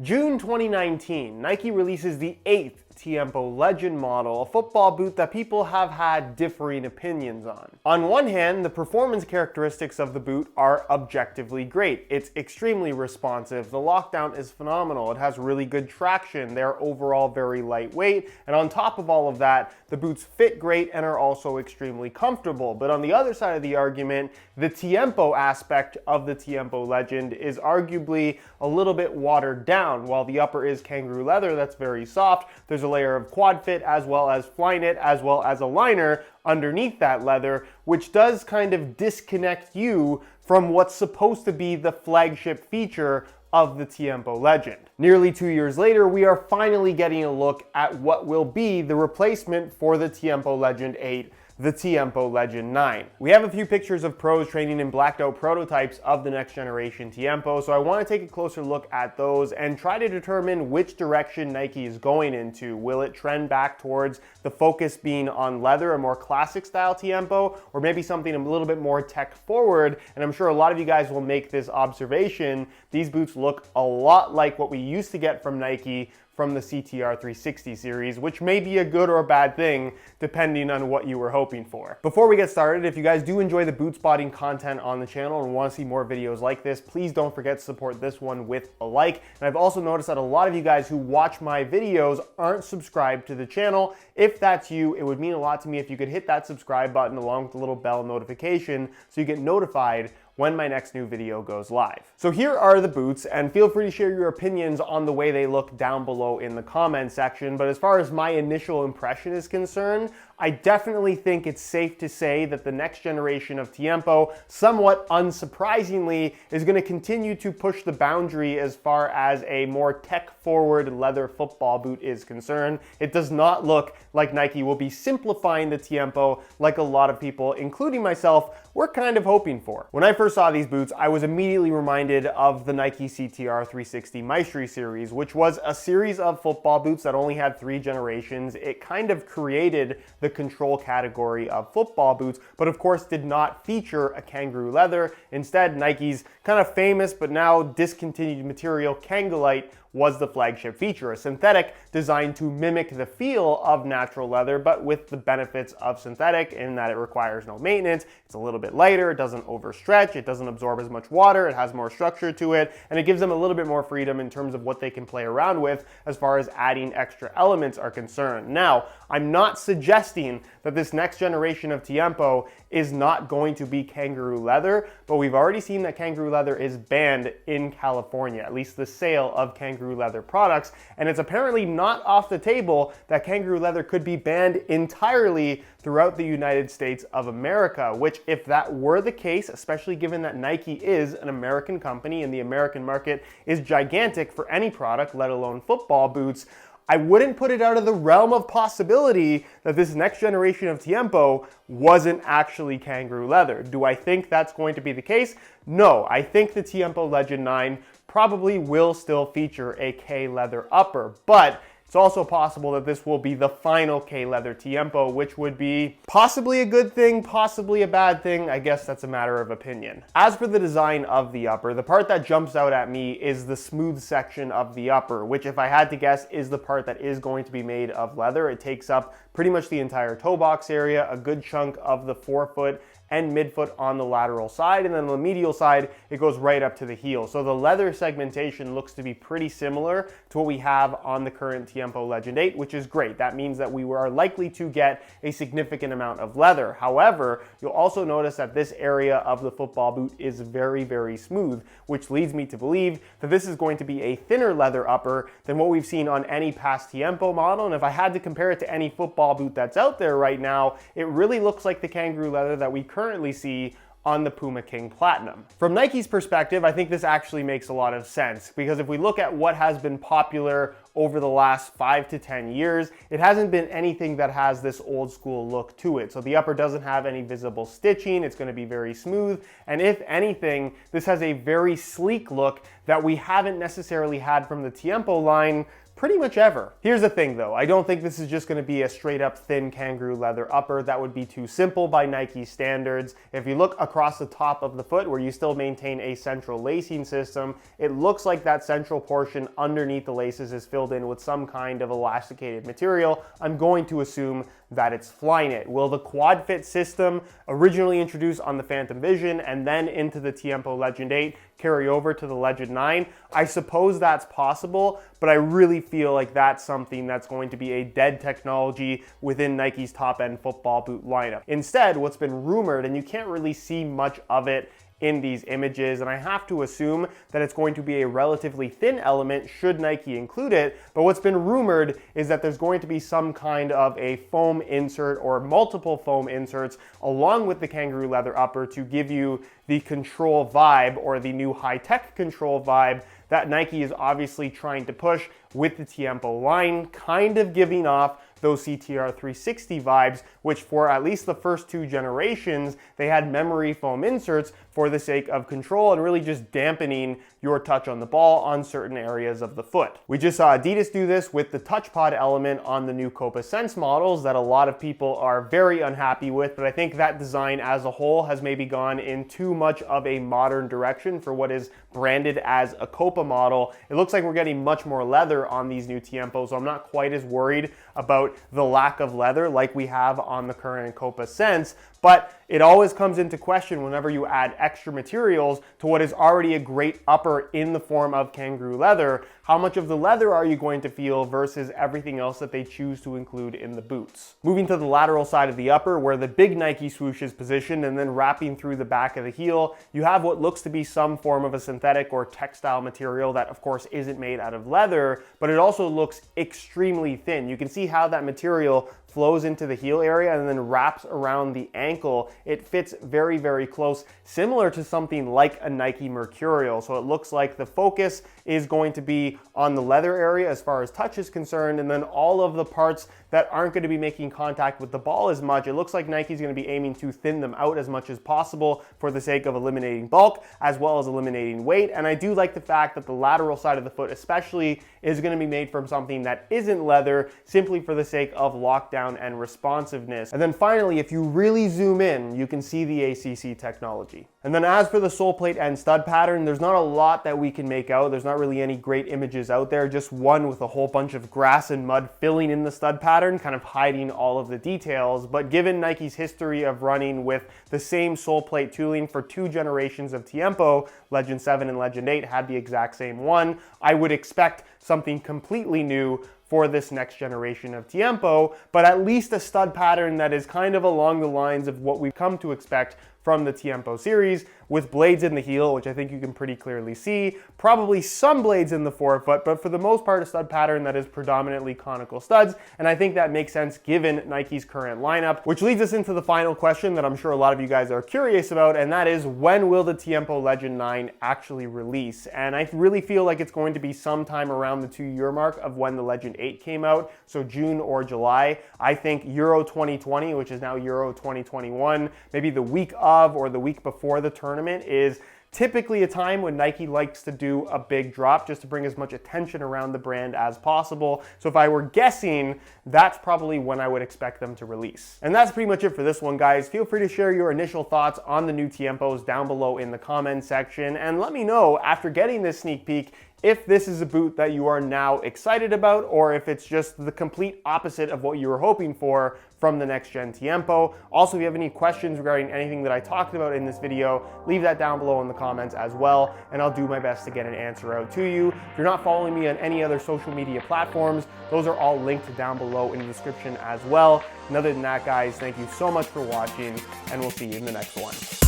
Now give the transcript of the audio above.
June 2019, Nike releases the 8th Tiempo Legend model, a football boot that people have had differing opinions on. On one hand, the performance characteristics of the boot are objectively great. It's extremely responsive, the lockdown is phenomenal, it has really good traction, they're overall very lightweight, and on top of all of that, the boots fit great and are also extremely comfortable. But on the other side of the argument, the Tiempo aspect of the Tiempo Legend is arguably a little bit watered down. While the upper is kangaroo leather that's very soft, there's a layer of quad fit as well as Flyknit as well as a liner underneath that leather, which does kind of disconnect you from what's supposed to be the flagship feature of the Tiempo Legend. Nearly 2 years later, we are finally getting a look at what will be the replacement for the Tiempo Legend 8, the Tiempo Legend 9. We have a few pictures of pros training in blacked out prototypes of the next generation Tiempo, so I want to take a closer look at those and try to determine which direction Nike is going into. Will it trend back towards the focus being on leather, a more classic style Tiempo, or maybe something a little bit more tech forward? And I'm sure a lot of you guys will make this observation. These boots look a lot like what we used to get from Nike from the CTR 360 series, which may be a good or a bad thing depending on what you were hoping for. Before we get started, if you guys do enjoy the boot spotting content on the channel and want to see more videos like this, please don't forget to support this one with a like. And I've also noticed that a lot of you guys who watch my videos aren't subscribed to the channel. If that's you, it would mean a lot to me if you could hit that subscribe button along with the little bell notification so you get notified when my next new video goes live. So here are the boots, and feel free to share your opinions on the way they look down below in the comment section. But as far as my initial impression is concerned, I definitely think it's safe to say that the next generation of Tiempo, somewhat unsurprisingly, is going to continue to push the boundary as far as a more tech-forward leather football boot is concerned. It does not look like Nike will be simplifying the Tiempo like a lot of people, including myself, were kind of hoping for. When I first saw these boots, I was immediately reminded of the Nike CTR 360 Maestri series, which was a series of football boots that only had 3 generations. It kind of created the control category of football boots, but of course did not feature a kangaroo leather. Instead, Nike's kind of famous but now discontinued material Kangolite was the flagship feature, a synthetic designed to mimic the feel of natural leather, but with the benefits of synthetic in that it requires no maintenance, it's a little bit lighter, it doesn't overstretch, it doesn't absorb as much water, it has more structure to it, and it gives them a little bit more freedom in terms of what they can play around with as far as adding extra elements are concerned. Now, I'm not suggesting that this next generation of Tiempo is not going to be kangaroo leather, but we've already seen that kangaroo leather is banned in California, at least the sale of kangaroo leather products, and it's apparently not off the table that kangaroo leather could be banned entirely throughout the United States of America, which if that were the case, especially given that Nike is an American company and the American market is gigantic for any product, let alone football boots, I wouldn't put it out of the realm of possibility that this next generation of Tiempo wasn't actually kangaroo leather. Do I think that's going to be the case? No, I think the Tiempo Legend 9 probably will still feature a K leather upper, but it's also possible that this will be the final K leather Tiempo, which would be possibly a good thing, possibly a bad thing. I guess that's a matter of opinion. As for the design of the upper, the part that jumps out at me is the smooth section of the upper, which if I had to guess is the part that is going to be made of leather. It takes up pretty much the entire toe box area, a good chunk of the forefoot and midfoot on the lateral side, and then on the medial side, it goes right up to the heel. So the leather segmentation looks to be pretty similar to what we have on the current Tiempo Legend 8, which is great. That means that we are likely to get a significant amount of leather. However, you'll also notice that this area of the football boot is very, very smooth, which leads me to believe that this is going to be a thinner leather upper than what we've seen on any past Tiempo model. And if I had to compare it to any football boot that's out there right now, it really looks like the kangaroo leather that we currently see on the Puma King Platinum. From Nike's perspective, I think this actually makes a lot of sense, because if we look at what has been popular over the last 5 to 10 years, it hasn't been anything that has this old school look to it. So the upper doesn't have any visible stitching, it's going to be very smooth, and if anything, this has a very sleek look that we haven't necessarily had from the Tiempo line pretty much ever. Here's the thing though, I don't think this is just going to be a straight up thin kangaroo leather upper. That would be too simple by Nike standards. If you look across the top of the foot where you still maintain a central lacing system, it looks like that central portion underneath the laces is filled in with some kind of elasticated material. I'm going to assume that it's Flyknit. Will the quad fit system, originally introduced on the Phantom Vision and then into the Tiempo Legend 8, carry over to the Legend 9? I suppose that's possible, but I really feel like that's something that's going to be a dead technology within Nike's top-end football boot lineup. Instead, what's been rumored, and you can't really see much of it in these images, and I have to assume that it's going to be a relatively thin element should Nike include it, but what's been rumored is that there's going to be some kind of a foam insert or multiple foam inserts along with the kangaroo leather upper to give you the control vibe, or the new high-tech control vibe that Nike is obviously trying to push with the Tiempo line, kind of giving off those CTR 360 vibes, which for at least the first 2 generations, they had memory foam inserts for the sake of control and really just dampening your touch on the ball on certain areas of the foot. We just saw Adidas do this with the touch pod element on the new Copa Sense models that a lot of people are very unhappy with, but I think that design as a whole has maybe gone in too much of a modern direction for what is branded as a Copa model. It looks like we're getting much more leather on these new Tiempos, so I'm not quite as worried about the lack of leather like we have on the current Copa Sense, but it always comes into question whenever you add extra materials to what is already a great upper in the form of kangaroo leather. How much of the leather are you going to feel versus everything else that they choose to include in the boots? Moving to the lateral side of the upper where the big Nike swoosh is positioned and then wrapping through the back of the heel, you have what looks to be some form of a synthetic or textile material that of course isn't made out of leather, but it also looks extremely thin. You can see how that material flows into the heel area and then wraps around the ankle. It fits very, very close, similar to something like a Nike Mercurial. So it looks like the focus is going to be on the leather area as far as touch is concerned, and then all of the parts that aren't going to be making contact with the ball as much, it looks like Nike's going to be aiming to thin them out as much as possible for the sake of eliminating bulk as well as eliminating weight. And I do like the fact that the lateral side of the foot especially is going to be made from something that isn't leather, simply for the sake of lockdown and responsiveness. And then finally, if you really zoom in, you can see the ACC technology. And then as for the sole plate and stud pattern, there's not a lot that we can make out. There's not really any great images out there, just one with a whole bunch of grass and mud filling in the stud pattern, kind of hiding all of the details. But given Nike's history of running with the same sole plate tooling for 2 generations of Tiempo, Legend 7 and Legend 8 had the exact same one, I would expect something completely new for this next generation of Tiempo, but at least a stud pattern that is kind of along the lines of what we've come to expect from the Tiempo series, with blades in the heel, which I think you can pretty clearly see, probably some blades in the forefoot, but for the most part a stud pattern that is predominantly conical studs, and I think that makes sense given Nike's current lineup, which leads us into the final question that I'm sure a lot of you guys are curious about, and that is, when will the Tiempo Legend 9 actually release? And I really feel like it's going to be sometime around the 2-year mark of when the Legend 8 came out, so June or July. I think Euro 2020, which is now Euro 2021, maybe the week of or the week before the tournament is typically a time when Nike likes to do a big drop just to bring as much attention around the brand as possible. So if I were guessing, that's probably when I would expect them to release. And that's pretty much it for this one, guys. Feel free to share your initial thoughts on the new Tiempos down below in the comment section, and let me know after getting this sneak peek if this is a boot that you are now excited about, or if it's just the complete opposite of what you were hoping for from the next gen Tiempo. Also, if you have any questions regarding anything that I talked about in this video, leave that down below in the comments as well, and I'll do my best to get an answer out to you. If you're not following me on any other social media platforms, those are all linked down below in the description as well. And other than that, guys, thank you so much for watching, and we'll see you in the next one.